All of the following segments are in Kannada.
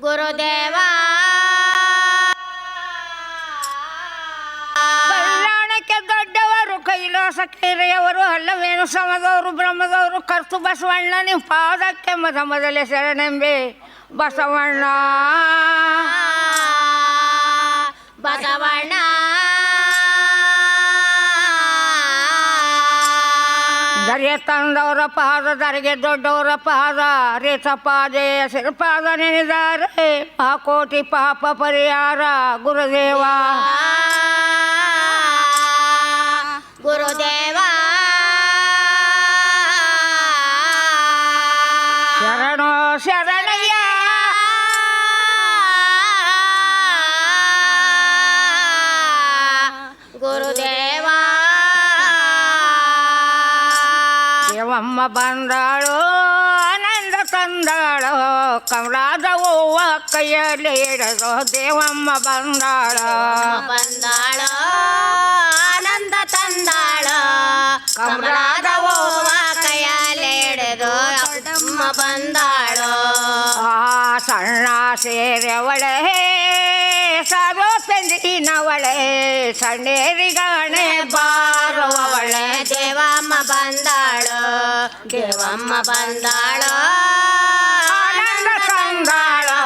ಗುರುದೇವ ಕಲ್ಯಾಣಕ್ಕೆ ದೊಡ್ಡವರು ಕೈಲಾಸ ಕೇರೆಯವರು ಅಲ್ಲವೇನು ಸಮದವರು ಬ್ರಹ್ಮದವರು ಕರ್ತು ಬಸವಣ್ಣ ನಿಮ್ಮ ಪಾದಕ್ಕೆ ಮೊದಲೇ ಶರಣೆಂಬೆ ಬಸವಣ್ಣ ಬಸವಣ್ಣ ದರ್ಯ ತಂದವರ ಪಾದ ದರಿಗೆ ದೊಡ್ಡವರ ಪಾದ ರೇತ ಪಾದೆ ಸಿರಪಾದ ನೆನೆದಾರೆ ಕೋಟಿ ಪಾಪ ಪರಿಹಾರ ಗುರುದೇವ ಗುರುದೇವ ಶರಣೋ ಶರಣಯ್ಯ ಗುರುದೇವ ದೇವಮ್ಮ ಬಂದಾಳು ಆನಂದ ತಂದಾಳು ಕಮಲಾದ ಹೂವ ಕೈಯಲ್ಲಿ ಹಿಡಿದು ದೇವಮ್ಮ ಬಂದಾಳು ಬಂದಾಳೋ ಆನಂದ ತಂದಾಳೋ ಕಮಲಾದ ಹೂವ ಕೈಯಲ್ಲಿ ಹಿಡಿದು ದೊಡ್ಡಮ್ಮ ಬಂದಾಳೋ ಆ ಸಣ್ಣ ಸೇರೆವಳೆ ಸಾರೋ ಪೆಂದಿನವಳೆ ಸಣ್ಣೇರಿಗಾಣೆ ಬಾರುವವಳೆ ದೇವಮ್ಮ ಬಂದಾಳೋ ದೇವಮ್ಮ ಬಂದಾಳೋ ಆನಂದ ತಂದಾಳು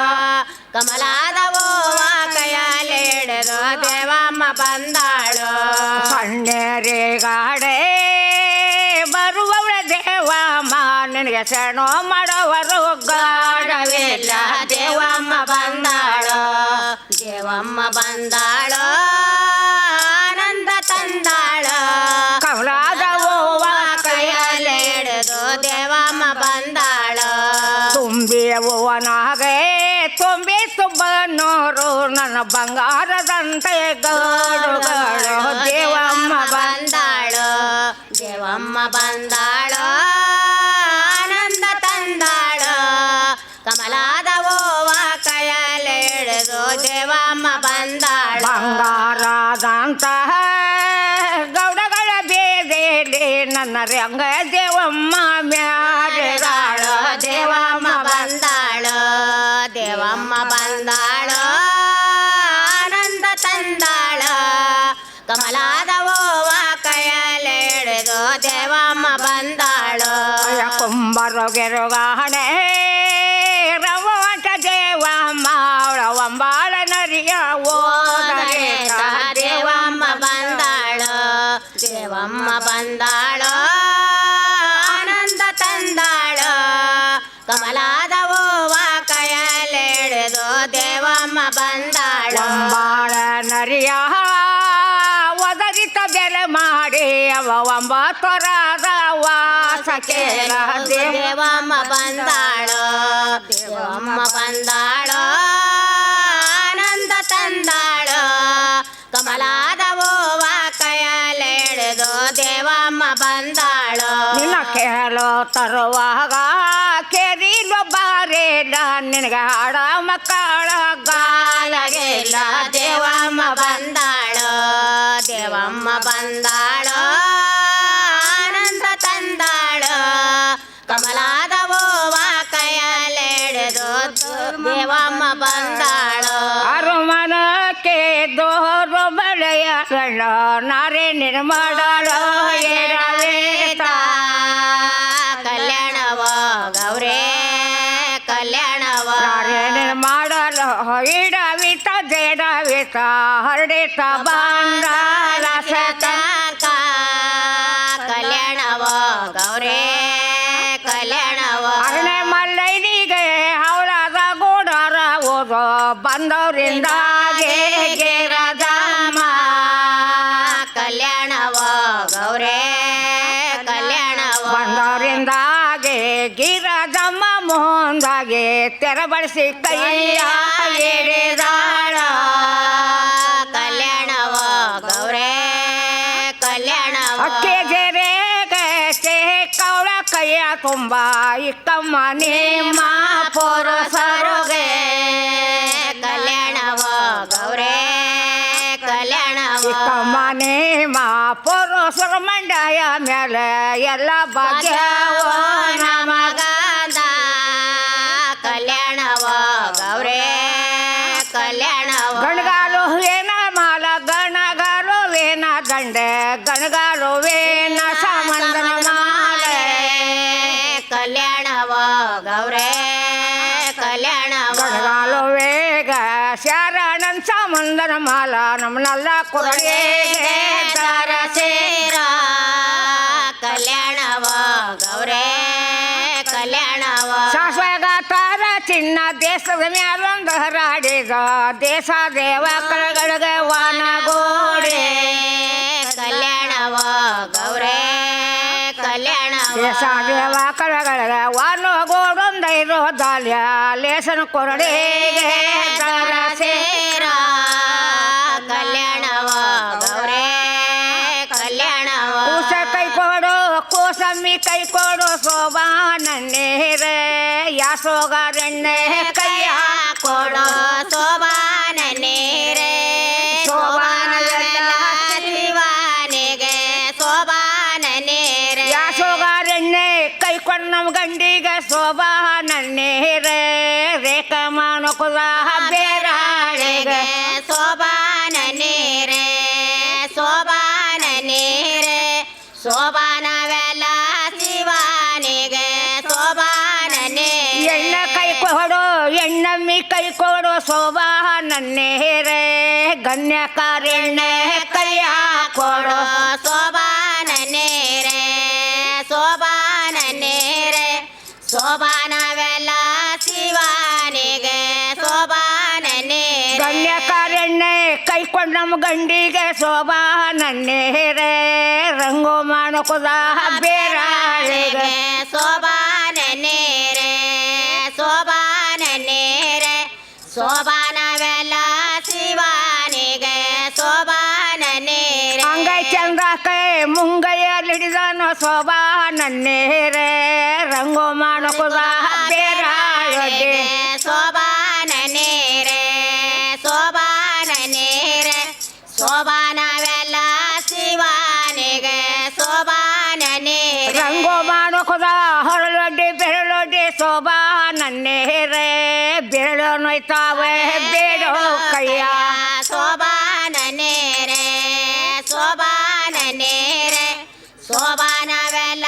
ಕಮಲಾದ ಹೂವ ಕೈಯಲ್ಲಿ ಹಿಡಿದು ದೇವಮ್ಮ ಬಂದಾಳೋ ಸಣ್ಣೇರಿಗಾಡೆ ಬರುವವಳ ದೇವಮ್ಮ ನಿನಗೆ ಶರಣು ಮಾಡುವರು ಗಾಢವಿಲ್ಲ ದೇವಮ್ಮ ಬಂದಾಳೋ ದೇವಮ್ಮ ಬಂದಾಳೋ ಆನಂದ ತಂದಾಳೋ ಕಮಲಾದ ಹೂವ ಕೈಯಲ್ಲಿ ಹಿಡಿದು ದೇವಮ್ಮ ಬಂದಾಳೋ ತುಂಬಿ ಹೂವನಾಗೆ ತುಂಬಿ ತುಬ್ಬನೂರು ನನ್ನ ಬಂಗಾರದಂತೆ ಗಾಡುಗಳು ದೇವಮ್ಮ ಬಂದಾಳೋ ದೇವಮ್ಮ ಬಂದಾಳೋ ಆನಂದ ತಂದಾಳೋ ಕಮಲಾದ ಹೂವ ಕೈಯಲ್ಲಿ ಹಿಡಿದು ದೇವಮ್ಮ ಬಂದಾಳೋ ಬಂಗಾರದಂತಹ ಗೌಡಗಳ ಬೇದೆಯಲ್ಲಿ ನನ್ನ ರಂಗ ದೇವಮ್ಮ ಮ್ಯಾರೆದಾಳು ದೇವಮ್ಮ ಬಂದಾಳೋ ದೇವಮ್ಮ ಬಂದಾಳೋ ಆನಂದ ತಂದಾಳೋ ಕಮಲಾದ ಹೂವ ಕೈಯಲ್ಲಿ ಹಿಡಿದು ದೇವಮ್ಮ ಬಂದಾಳೋ ಕುಂಬರು ಗೆರುಗಾಣೆ ರವಂಟ ದೇವಮ್ಮ ಅವಳವಂಬಾಳ ನರಿಯ ಓದರೇತ ದೇವಮ್ಮ ಬಂದಾಳೋ ದೇವಮ್ಮ ಬಂದಾಳೋ ಆನಂದ ತಂದಾಳೋ ಕಮಲಾದ ಹೂವ ಕೈಯಲ್ಲಿ ಹಿಡಿದು ದೇವಮ್ಮ ಬಂದಾಳೋ ಒಂಬಾಳ ನರಿಯ ಒದರಿತ ಬೆಲೆ ಮಾಡಿ ಅವ ಒಂಬತ್ತೊರಾದ ವಾಸಕ್ಕೆ ದೇವಮ್ಮ ಬಂದಾಳೋ ದೇವಮ್ಮ ಬಂದಾಳೋ ಆನಂದ ತಂದಾಳೋ ಕಮಲಾದ ಹೂವ ಕೈಯಲ್ಲಿ ಹಿಡಿದು ದೇವಮ್ಮ ಬಂದಾಳೋ ನಿನ್ನ ಕೇಳೋ ತರುವಾಗ ಕೆರಿಲು ಬಾರೇಲ ನಿನಗೆ ಹಾಡ ಮಕ್ಕಳ ಗಾಲಗೆಲ್ಲ ದೇವಮ್ಮ ಬಂದಾಳೋ ದೇವಮ್ಮ ಬಂದಾಳೋ ಆನಂದ ತಂದಾಳೋ ಕಮಲಾದ ಹೂವ ಕೈಯಲ್ಲಿ ಹಿಡಿದು ದೇವಮ್ಮ ಬಂದಾಳೋ ಅರುಮನಕ್ಕೆ ದೋರು ಬಳೆಯ ಗಂಡ ನಾರೇ ನಿರ್ಮಾಡಲು ಏರವೇತ ಕಲ್ಯಾಣವೋ ಗೌರೇ ಕಲ್ಯಾಣವೋ ನಾರೇ ನಿರ್ಮಾಡಲು ಇಡವಿತ ಜಡವಿತ ಹರಡಿತ ಬಂಗಾರ ಸತ ಕಲ್ಯಾಣವೋ ಗೌರೇ ಕಲ್ಯಾಣವೋ ಅರಳೆ ಮಲ್ಲೈನಿಗೆ ಹವಳದ ಗೂಡರ ಓದೋ ಬಂದವರಿಂದ ಗಿರಜಮ್ಮ ಕಲ್ಯಾಣವೋ ಗೌರೇ ಕಲ್ಯಾಣವೋ ಬಂದವರಿಂದಾಗೆ ಗಿರಜಮ್ಮ ಮುಂದಾಗೆ ತೆರಬಡಿಸಿ ಕೈಯ ಹಿಡಿದಾಳ ಕಲ್ಯಾಣವೋ ಗೌರೇ ಕಲ್ಯಾಣವೋ ಅಕ್ಕೆ ಜರೆಗೆ ಕವಳ ಕೈಯ ತುಂಬ ಇಕ್ಕಮ್ಮ ನಿಮ್ಮ ಪುರುಷರುಗೆ ಕಲ್ಯಾಣವೋ ಗೌರೇ ಕಲ್ಯಾಣವೋ ಇಕ್ಕಮ್ಮ ನಿಮ್ಮ ಪುರುಷರ ಮಂಡಯ ಮೇಲೆ ಎಲ್ಲ ಭಾಗ್ಯವೋ ನಮಗಂದ ಕಲ್ಯಾಣವೋ ಗೌರೇ ಗೌರೇ ಕಲ್ಯಾಣವ ಗಡಗಾಲು ವೇಗ ಶಾರಣನ್ ಸಾಮಂದನ ಮಾಲ ನಮ್ಮನ್ನೆಲ್ಲ ಕೊರಳಿಗೆ ದಾರ ಸೇರ ಕಲ್ಯಾಣವ ಗೌರೇ ಕಲ್ಯಾಣವ ಶಾಶ್ವತಾರ ಚಿನ್ನ ದೇಶದ ಮ್ಯಾಲೊಂದು ಹರಾಡಿದ ದೇಶ ದೇವ ಕಳಗಳಿಗೆ ವಾನಗೋಡೆ ಕಲ್ಯಾಣವ ಗೌರೇ ಕಲ್ಯಾಣವ ದೇಶ ದೇವ ಕಳಗಳಿಗೆ ವಾನಗೋಡೊಂದೈದು ದಾಲ್ಯ ಲೇಸನ ಕೊರಳಿಗೆ ದಾರ ಸೇರ ಕಲ್ಯಾಣವ ಗೌರೇ ಕಲ್ಯಾಣವ ಕೂಸ ಕೈ ಕೊಡು ಕೂಸಮ್ಮಿ ಕೈ ಕೊಡು ಶೋಭಾ ನನ್ನೇರೆ ಯಾಸೋಗಾರೆಣ್ಣೆ ಕೈಯ ಕೊಡೋ ಶೋಭಾನ ನೀರೇ ಶೋಭಾನವೆಲ್ಲ ಶಿವಾನಿಗೆ ಶೋಭಾನ ನೀರೇ ಯಾಸೋಗಾರೆಣ್ಣೆ ಕೈ ಕೊಂಡು ನಮ್ಮ ಗಂಡಿಗೆ ಶೋಭಾ ನನ್ನೇರೆ ರೇಖ ಮಾನಕುದ ಬೇರಾಳಿಗೆ ಶೋಭಾನ ನೀರೇ ಶೋಭಾನ ನೀರೇ ಶೋಭಾನವೆಲ್ಲ ಶಿವಾನಿಗೆ ಶೋಭಾನ ನೀರೇ ಎಣ್ಣ ಕೈ ಕೊಡು ಎಣ್ಣಮ್ಮಿ ಕೈ ಕೊಡು ಶೋಭಾ ನನ್ನೇರೆ ಗಣ್ಯಕಾರೆಣ್ಣೆ ಕೈಯ ಕೊಡು ಶೋಭಾನ ನೀರೇ ಶೋಭಾನ ನೀರೇ ಶೋಭಾನವೆಲ್ಲ ಶಿವಾನಿಗೆ ಶೋಭಾನ ನೀರೇ ಗಣ್ಯಕಾರೆಣ್ಣೆ ಕೈ ಕೊಂಡು ನಮ್ಮ ಗಂಡಿಗೆ ಶೋಭಾ ನನ್ನೇರೆ ರಂಗು ಮಾನಕುದ ಬೇರಾಳಿಗೆ ಶೋಭಾನ ನೀರೇ ಶೋಭಾನ ನೀರೇ ಶೋಭಾನವೆಲ್ಲ ಶಿವಾನಿಗೆ ಶೋಭಾನ ನೀರೇ ಅಂಗೈ ಚಂದ್ರ ಕೈ ಮುಂಗೈಯಲ್ಲಿಡಿದನು ಶೋಭಾ ನನ್ನೇರೆ ರಂಗು ಮಾನಕುದ ಬೇರಾಳಿಗೆ ಶೋಭಾನ ನೀರೇ ಶೋಭಾನ ನೀರೇ ಶೋಭಾನವೆಲ್ಲ ಶಿವಾನಿಗೆ ಶೋಭಾನ ನೀರೇ ರಂಗು ಮಾನಕುದ ಹೊರಳೊಡ್ಡಿ ಬೆರಳೊಡ್ಡಿ ಶೋಭಾ ನನ್ನೇರೆ ಬೆರಳು ನೋಯ್ತಾವೆ ಬೇಡೋ ಕೈಯ ಶೋಭಾನ ನೀರೇ ಶೋಭಾನ ನೀರೇ ಶೋಭಾನವೆಲ್ಲ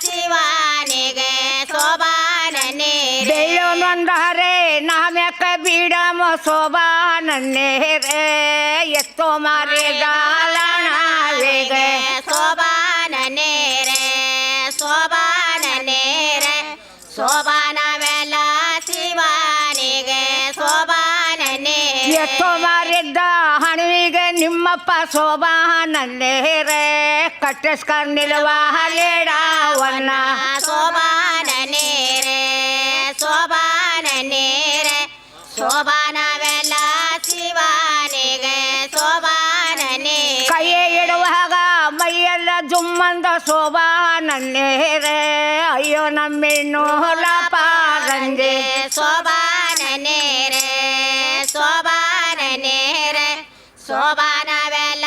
ಶಿವಾನಿಗೆ ಶೋಭಾನ ನೀರೇ ಬೆಳ್ಳೊಂದೊಂದರೆ ನಾಮ್ಯಾಕ ಬೀಡಮ ಶೋಭಾ ನನ್ನೇರೆ ಎತ್ತೋ ಮಾರಿದ ಲಾಣಾವಿಗೆ ಶೋಭಾನ ನೀರೇ ಶೋಭಾನ ನೀರೇ ಶೋಭಾನವೆಲ್ಲ ಶಿವಾನಿಗೆ ಶೋಭಾನ ನೀರೇ ಎತ್ತೋ ಮಾರಿದ್ದ ಹಣವಿಗೆ ನಿಮ್ಮಪ್ಪ ಶೋಭಾ ನನ್ನೇರೆ ಕಟ್ಟಿಸ್ಕೊಂಡಿಲ್ವ ಲೇಡವನ್ನ ಶೋಭಾನ ನೀರೇ ಶೋಭಾನ ನೀರೇ ಶೋಭಾನವೆಲ್ಲ ಶಿವಾನಿಗೆ ಶೋಭಾನ ನೀರೇ ಕೈಯೇ ಇಡುವಾಗ ಮೈಯೆಲ್ಲ ಜುಮ್ಮಂದ ಶೋಭಾ ನನ್ನೇರೆ ಅಯ್ಯೋ ನಮ್ಮಿನ್ನು ಲಾಪಾರಂದೆ ಶೋಭಾನ ನೀರೇ ಶೋಭಾನ ನೀರೇ ಶೋಭಾನವೆಲ್ಲ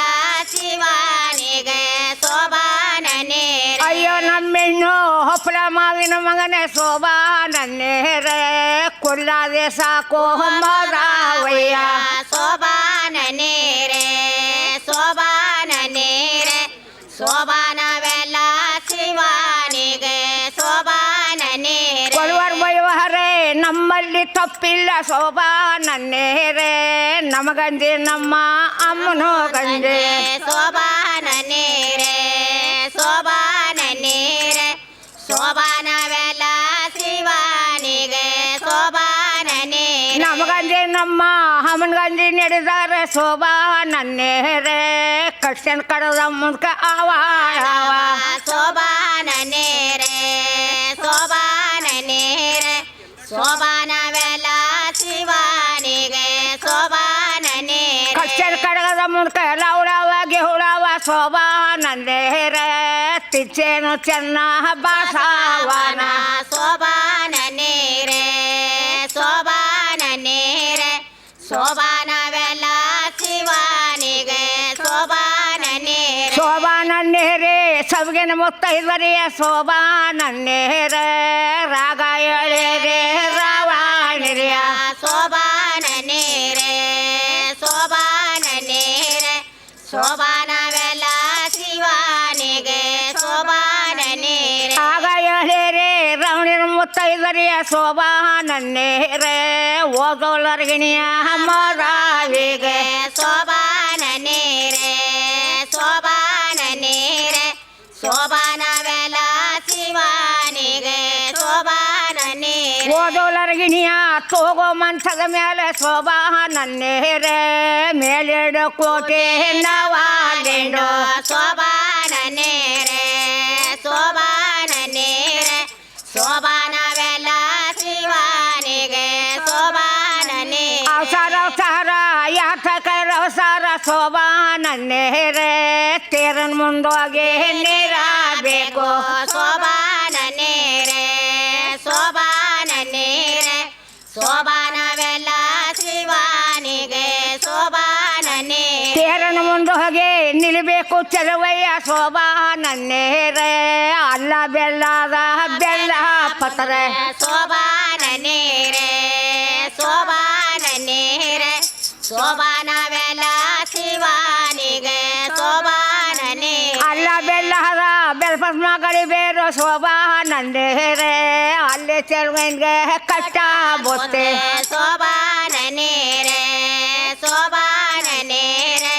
ಶಿವಾನಿಗೆ ಶೋಭಾನ ನೀರೇ ಅಯ್ಯೋ ನಮ್ಮಿನ್ನು ಹೊಪ್ಪಳ ಮಾವಿನ ಮಗನೇ ಶೋಭಾ ನನ್ನೇರೆ ಕುಲ್ಲಾದೆ ಸಾಕು ಮರಾವಯ್ಯ ಶೋಭಾನ ನೀರೇ ಶೋಭಾನ ನೀರೇ ಶೋಭಾನವೆಲ್ಲ ಶಿವಾನಿಗೆ ಶೋಭಾನ ನೀರೇ ಕೊಡುವರ್ ಬೈವಹರೇ ನಮ್ಮಲ್ಲಿ ತಪ್ಪಿಲ್ಲ ಶೋಭಾ ನನ್ನೇರೆ ನಮಗಂಜೆ ನಮ್ಮ ಅಮ್ಮನೋ ಗಂಜೆ ಶೋಭಾನ ನೀರೇ ಶೋಭಾನ ನೀರೇ ಶೋಭಾನವೆಲ್ಲ ಶಿವಾನಿಗೆ ಶೋಭಾನ ನೀರೇ ನಮಗಂಜೆ ನಮ್ಮ ಅಮ್ಮನಗಂಜೆ ನಡೆದಾರೆ ಶೋಭಾ ನನ್ನೇರೆ ಕಟ್ಸನ್ ಕಡದ ಮುನ್ಕ ಆವಾಳವ ಶೋಭಾನ ನೀರೇ ಶೋಭಾನ ನೀರೇ ಶೋಭಾನವೆಲ್ಲ ಶಿವಾನಿಗೆ ಶೋಭಾನ ನೀರೇ ಕಟ್ಸನ್ ಕಡಗದ ಮುನ್ಕ ಲೌಳವಾಗಿ ಹುಳವ ಶೋಭಾ ನನ್ನೇರೆ ತಿಚ್ಚೇನು ಚೆನ್ನ ಬಾಸವನ ಶೋಭಾನ ನೀರೇ ಶೋಭಾನ ನೀರೇ ಶೋಭಾನವೆಲ್ಲ ಶಿವಾನಿಗೆ ಶೋಭಾನ ನೀರೇ ಶೋಭಾ ನನ್ನೇರೆ ಸಬ್ಗೆನ ಮುತ್ತೈದರಿಯ ಶೋಭಾ ನನ್ನೇರೆ ರಾಗ ಎಳೆರೆ ರಾವಾಣಿರಿಯ ಶೋಭಾನ ನೀರೇ ಶೋಭಾನ ನೀರೇ ಶೋಭಾನವೆಲ್ಲ ಶಿವಾನಿಗೆ ಶೋಭಾನ ನೀರೇ ಆಗ ಎಳೆರೆ ರವಣಿನ ಮುತ್ತೈದರಿಯ ಶೋಭಾನನ್ನೇರೆ ಓದೋಲರ್ಗಿಣಿಯ ಮೊರಾವಿಗೆ ಶೋಭಾನ ನೀರೆ ಶೋಭಾನ ನೀರೆ ಶೋಭಾನವೆಲ್ಲ ಶಿವಾನಿಗೆ ಶೋಭಾನ ನೀರೆ ಓದೋಲರ್ಗಿಣಿಯ ತೋಗೋ ಮಂಚದ ಮೇಲೆ ಶೋಭಾನನ್ನೇರೆ ಮೇಲೆರಡು ಕೋಟೆ ನವಾಲೆಂಡು ಶೋಭಾನ ನೀರೆ ಶೋಭಾನ ನೀರೆ ಶೋಭಾನವೆಲ್ಲ ಶಿವಾನಿಗೆ ಶೋಭಾನ ನೀರೆ ಅವಸಾರ ಯಾತಕರ ಅವಸಾರ ಶೋಭಾನನ್ನೇರೆ ತೇರನ್ ಮುಂದೋಗಿ ನೀರಬೇಕು ಶೋಭಾನ ನೀರೆ ಶೋಭಾನ ನೀರೆ ಶೋಭಾನವೆಲ್ಲ ಶಿವಾನಿಗೆ ಶೋಭಾನ ನೀರೆ ತೇರನ ಮುಂದೆ ಹೋಗಿ ನಿಲ್ಲಬೇಕು ಚೆಲುವಯ್ಯ ಶೋಭಾನನ್ನೇರೆ ಅಲ್ಲ ಬೆಲ್ಲದ ಬೆಲ್ಲ ಪತ್ರೆ ಶೋಭಾನ ನೀರೆ ಶೋಭಾನ ನೀರೆ ಶೋಭಾನವೆಲ್ಲ ಶಿವಾನಿಗೆ ಶೋಭಾನ ನೀರೆ ಅಲ್ಲ ಬೆಲ್ಲದ ಬೆಲ್ಪಸ್ಮಗಳಿ ಬೇರು ಶೋಭಾನನ್ನೇರೆ ಅಲ್ಲಿ ಚೆಲುವನ್ಗೆ ಕಟ್ಟ ಬೊತ್ತೆ ಶೋಭಾನ ನೀರೆ ಶೋಭಾನ ನೀರೆ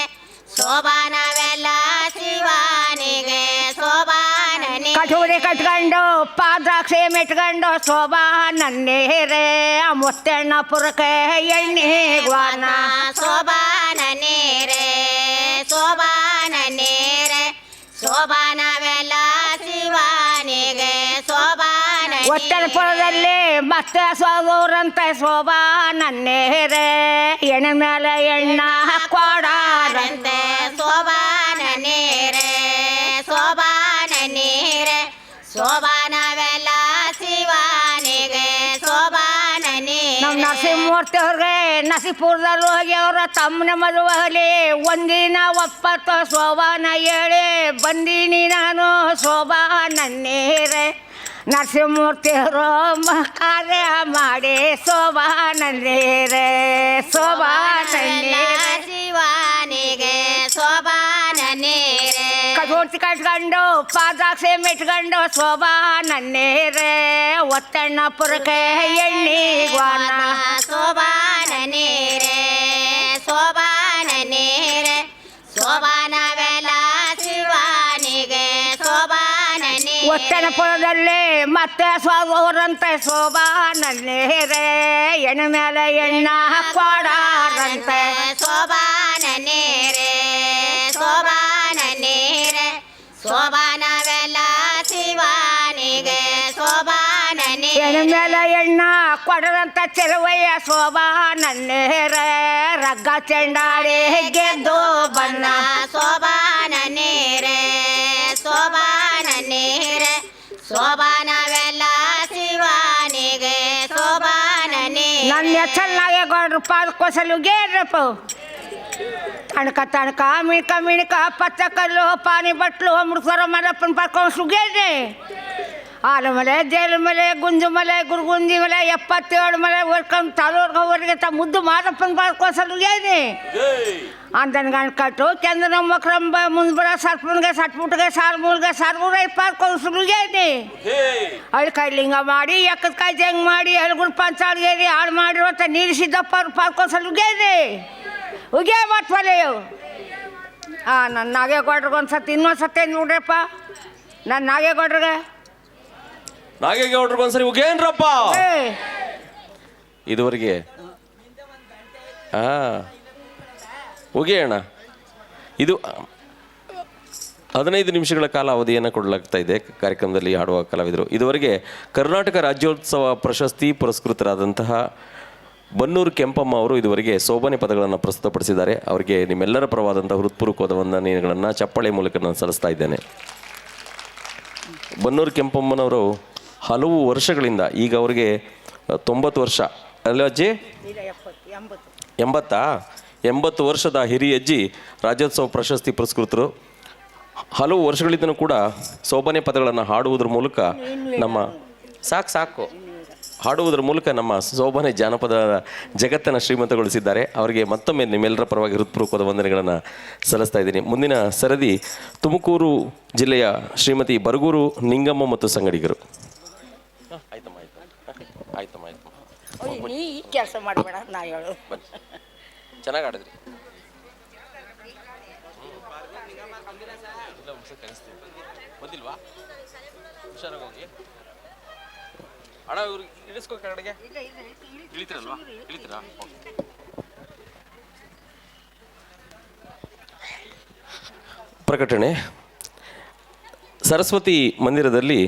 ಶೋಭಾನವೆಲ್ಲ ಶಿವಾನಿಗೆ ಶೋಭಾನ ನೀರೆ ಕಟೂರಿ ಕಟ್ಕೊಂಡು ಪಾದ್ರಾಕ್ಷಿ ಮೆಟ್ಕೊಂಡು ಶೋಭಾನನ್ನೇರೆ ಮುತ್ತೆಣ್ಣಪುರಕ್ಕೆ ಎಣ್ಣೆಗ್ವಾನ ಶೋಭಾನ ನೀರೆ ಶೋಭಾನ ನೀರೆ ಶೋಭಾನವೆಲ್ಲ ಶಿವಾನಿಗೆ ಶೋಭಾನ ಒತ್ತಡಪುರದಲ್ಲಿ ಮತ್ತೆ ಸೋದೂರಂತೆ ಶೋಭಾನನ್ನೇರೆ ಎಣ್ಣೆ ಮೇಲೆ ಎಣ್ಣ ಕೊಡಾರಂತೆ ಶೋಭಾನ ನೀರೆ ಶೋಭಾನ ನೀರೆ ಶೋಭಾನವೆಲ್ಲ ಶಿವಾನಿಗೆ ಶೋಭಾನ ನಮ್ಮ ನೀರೆ ನರಸಿಂಹಮೂರ್ತಿ ಅವ್ರಿಗೆ ನರಸೀಪುರದಲ್ಲಿ ಹೋಗಿ ಅವರ ತಮ್ಮನ ಮದುವೆಯಲ್ಲಿ ಒಂದಿನ ಒಪ್ಪತ್ತು ಶೋಭಾನ ಹೇಳಿ ಬಂದೀನಿ ನಾನು ಶೋಭಾನನ್ನೇರೆ ನರಸಿಂಹಮೂರ್ತಿಯವರು ಕಾರ್ಯ ಮಾಡಿ ಶೋಭಾನನ್ನೇರೆ ಶೋಭಾನನ್ನೇರೆ ಶಿವಾನಿಗೆ ಶೋಭಾನ ನೀರೆ ಕಟೂರ್ತಿ ಕಟ್ಕೊಂಡು ಪಾದ್ರಾಕ್ಷಿ ಮೆಟ್ಕೊಂಡು ಶೋಭಾನನ್ನೇರೆ ಒತ್ತಣ್ಣಪುರಕ್ಕೆ ಎಣ್ಣೆಗ್ವಾನ ಶೋಭಾನ ನೀರೆ ಶೋಭಾನ ನೀರೆ ಶೋಭಾನವೆಲ್ಲ ಶಿವಾನಿಗೆ ಶೋಭಾನ ನೀರೆ ಒತ್ತಣ್ಣಪುರದಲ್ಲಿ ಮತ್ತೆ ಸೋದೂರಂತೆ ಶೋಭಾನನ್ನೇರೆ ಎಣ್ಣೆ ಮೇಲೆ ಎಣ್ಣ ಕೊಡಾರಂತೆ ಶೋಭಾನ ನೀರೆ ಶೋಭಾನ ನೀರೆ ಶೋಭಾನವೆಲ್ಲ ಶಿವಾನಿಗೆ ಶೋಭಾನ ಎಣ್ಣೆ ನೀರೆ ಮೇಲೆ ಎಣ್ಣ ಕೊಡರಂತ ಚೆಲುವಯ್ಯ ಶೋಭಾನನ್ನೇರೆ ರಗ್ಗ ಚೆಂಡಾಡಿ ಗೆದ್ದು ಬಣ್ಣ ಶೋಭಾನ ನೀರೆ ಶೋಭಾನ ನೀರೆ ಶೋಭಾನವೆಲ್ಲ ಶಿವಾನಿಗೆ ಶೋಭಾನ ನೀರೆ ನನ್ನ ಚೆನ್ನಾಗಿ ಗೌಡ್ರು ಪಾಲ್ಕೋಸಲು ಗೇರಪ್ಪ ತಣಕ ತಣಕ ಮಿಣಕ ಮಿಣಕ ಪಚ್ಚ ಕಲ್ಲು ಪಾನಿ ಬಟ್ಲು ಅಮೃತಸರ ಮಲಪ್ಪನ ಪರ್ಕೊಂಡು ಸುಗೇನೆ ಆಲಮಲೆ ಜೇಲಮಲೆ ಗುಂಜುಮಲೆ ಗುರುಗುಂಜಿ ಮಲೆ 77 ಮಲೆ ಹೊರ್ಕೊಂಡು ತಾಲೂರ್ಗವರೆಗೆ ಮುದ್ದು ಮಾದಪ್ಪನ ಪರ್ಕೋಸಲು ಗೇನೆ ಅಂದನ್ ಗಂಡು ಕಟ್ಟು ಚಂದನ ಮಕ್ರಂಬ ಮುಂದ್ಬರ ಸರ್ಪನ್ಗೆ ಸಟ್ಬಿಟ್ಗೆ ಸಾರ್ಮೂಲ್ಗೆ ಸರ್ಮೂರೈ ಪಾರ್ಕೊಂಡು ಸುರುಗೇನೆ ಅಲ್ಲಿ ಕೈಲಿಂಗ ಮಾಡಿ ಎಕ್ಕದ ಕಾಯಿ ಜಂಗ್ ಮಾಡಿ ಎಲ್ಗುಡ್ ಪಂಚಾಳ್ಗೇರಿ ಹಾಳು ಮಾಡಿರುವಂಥ ನೀರು ಸಿದ್ದಪ್ಪ ಅವ್ರು ಪಾರ್ಕೊಂಡು ಸಲುಗೇನೆ ಉಗೇ ಮತ್ವಲೆಯು ನನ್ನ ನಾಗೇಗೌಡ್ರಿಗೆ ಒಂದು ಸತಿ ಇನ್ನೊಂದು ಸತಿ ನೋಡ್ರಪ್ಪ ನನ್ನ ನಾಗೇಗೌಡ್ರಿಗೆ ನಾಗೇಗೌಡ್ರಿಗೆ ಒಂದ್ಸರಿ ಉಗೇನ್ರಪ್ಪ ಇದುವರೆಗೆ ಉಗೇಣ ಇದು 15 ನಿಮಿಷಗಳ ಕಾಲ ಅವಧಿಯನ್ನು ಕೊಡಲಾಗ್ತಾ ಇದೆ ಕಾರ್ಯಕ್ರಮದಲ್ಲಿ ಹಾಡುವ ಕಲಾವಿದರು. ಇದುವರೆಗೆ ಕರ್ನಾಟಕ ರಾಜ್ಯೋತ್ಸವ ಪ್ರಶಸ್ತಿ ಪುರಸ್ಕೃತರಾದಂತಹ ಬನ್ನೂರು ಕೆಂಪಮ್ಮ ಅವರು ಇದುವರೆಗೆ ಸೋಬಾನೆ ಪದಗಳನ್ನು ಪ್ರಸ್ತುತಪಡಿಸಿದ್ದಾರೆ. ಅವರಿಗೆ ನಿಮ್ಮೆಲ್ಲರ ಪರವಾದಂಥ ಹೃತ್ಪೂರ್ವಕವಾದ ವಂದನೆಗಳನ್ನು ಚಪ್ಪಾಳೆ ಮೂಲಕ ನಾನು ಸಲ್ಲಿಸ್ತಾ ಇದ್ದೇನೆ. ಬನ್ನೂರು ಕೆಂಪಮ್ಮನವರು ಹಲವು ವರ್ಷಗಳಿಂದ, ಈಗ ಅವರಿಗೆ 90 ವರ್ಷ ಅಲ್ಲ ಅಜ್ಜಿ? 80 ವರ್ಷದ ಹಿರಿಯಜ್ಜಿ ರಾಜ್ಯೋತ್ಸವ ಪ್ರಶಸ್ತಿ ಪುರಸ್ಕೃತರು. ಹಲವು ವರ್ಷಗಳಿಂದನೂ ಕೂಡ ಸೋಬಾನೆ ಪದಗಳನ್ನು ಹಾಡುವುದರ ಮೂಲಕ ಹಾಡುವುದರ ಮೂಲಕ ನಮ್ಮ ಸೋಬಾನೆ ಜಾನಪದ ಜಗತ್ತನ್ನು ಶ್ರೀಮಂತಗೊಳಿಸಿದ್ದಾರೆ. ಅವರಿಗೆ ಮತ್ತೊಮ್ಮೆ ನಿಮ್ಮೆಲ್ಲರ ಪರವಾಗಿ ಹೃತ್ಪೂರ್ವಕವಾದ ವಂದನೆಗಳನ್ನು ಸಲ್ಲಿಸ್ತಾ ಇದ್ದೀನಿ. ಮುಂದಿನ ಸರದಿ ತುಮಕೂರು ಜಿಲ್ಲೆಯ ಶ್ರೀಮತಿ ಬರಗೂರು ನಿಂಗಮ್ಮ ಮತ್ತು ಸಂಗಡಿಗರು. ಆಯ್ತಮ್ಮ ಆಯ್ತು. ನೀ ಈ ಕೆಲಸ ಮಾಡಬೇಡ ನಾ ಹೇಳು. ಚೆನ್ನಾಗಿ ಆಡಿದ್ರಿ. ಬಂದಿಲ್ವಾ? ಹುಷಾರಾಗಿ ಹೋಗಿ ಅಣ್ಣ. ಇವ್ರಿಗೆ ಇಳಿಸ್ಕೋ ಕಡೆಗೆ. ಇಳಿತೀರಲ್ವಾ? ಇಳಿತೀರಾ? ಪ್ರಕಟಣೆ. ಸರಸ್ವತಿ ಮಂದಿರದಲ್ಲಿ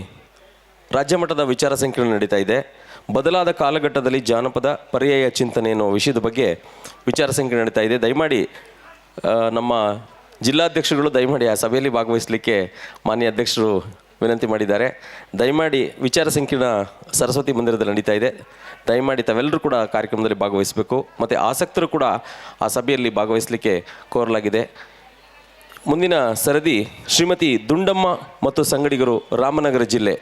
ರಾಜ್ಯ ಮಟ್ಟದ ವಿಚಾರ ಸಂಕಿರಣ ನಡೀತಾ ಇದೆ. ಬದಲಾದ ಕಾಲಘಟ್ಟದಲ್ಲಿ ಜಾನಪದ ಪರ್ಯಾಯ ಚಿಂತನೆ ಎನ್ನುವ ವಿಷಯದ ಬಗ್ಗೆ ವಿಚಾರ ಸಂಕಿರಣ ನಡೀತಾ ಇದೆ. ದಯಮಾಡಿ ನಮ್ಮ ಜಿಲ್ಲಾಧ್ಯಕ್ಷರುಗಳು ದಯಮಾಡಿ ಆ ಸಭೆಯಲ್ಲಿ ಭಾಗವಹಿಸಲಿಕ್ಕೆ ಮಾನ್ಯ ಅಧ್ಯಕ್ಷರು ವಿನಂತಿ ಮಾಡಿದ್ದಾರೆ. ದಯಮಾಡಿ ವಿಚಾರ ಸಂಕಿರಣ ಸರಸ್ವತಿ ಮಂದಿರದಲ್ಲಿ ನಡೀತಾ ಇದೆ. ದಯಮಾಡಿ ತಾವೆಲ್ಲರೂ ಕೂಡ ಕಾರ್ಯಕ್ರಮದಲ್ಲಿ ಭಾಗವಹಿಸಬೇಕು. ಮತ್ತು ಆಸಕ್ತರು ಕೂಡ ಆ ಸಭೆಯಲ್ಲಿ ಭಾಗವಹಿಸಲಿಕ್ಕೆ ಕೋರಲಾಗಿದೆ. ಮುಂದಿನ ಸರದಿ ಶ್ರೀಮತಿ ದುಂಡಮ್ಮ ಮತ್ತು ಸಂಗಡಿಗರು, ರಾಮನಗರ ಜಿಲ್ಲೆ.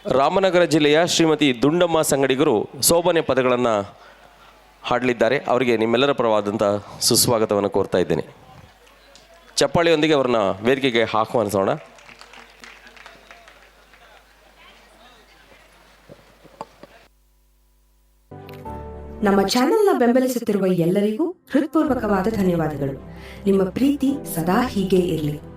ರಾಮನಗರ ಜಿಲ್ಲೆಯ ಶ್ರೀಮತಿ ದುಂಡಮ್ಮ ಸಂಗಡಿಗರು ಸೋಬನೆ ಪದಗಳನ್ನು ಹಾಡಲಿದ್ದಾರೆ. ಅವರಿಗೆ ನಿಮ್ಮೆಲ್ಲರ ಪರವಾದಂಥ ಸುಸ್ವಾಗತವನ್ನು ಕೋರ್ತಾ ಇದ್ದೇನೆ. ಚಪ್ಪಾಳಿಯೊಂದಿಗೆ ಅವರನ್ನ ವೇದಿಕೆಗೆ ಆಹ್ವಾನಿಸೋಣ. ನಮ್ಮ ಚಾನೆಲ್ನ ಬೆಂಬಲಿಸುತ್ತಿರುವ ಎಲ್ಲರಿಗೂ ಹೃತ್ಪೂರ್ವಕವಾದ ಧನ್ಯವಾದಗಳು. ನಿಮ್ಮ ಪ್ರೀತಿ ಸದಾ ಹೀಗೆ ಇರಲಿ.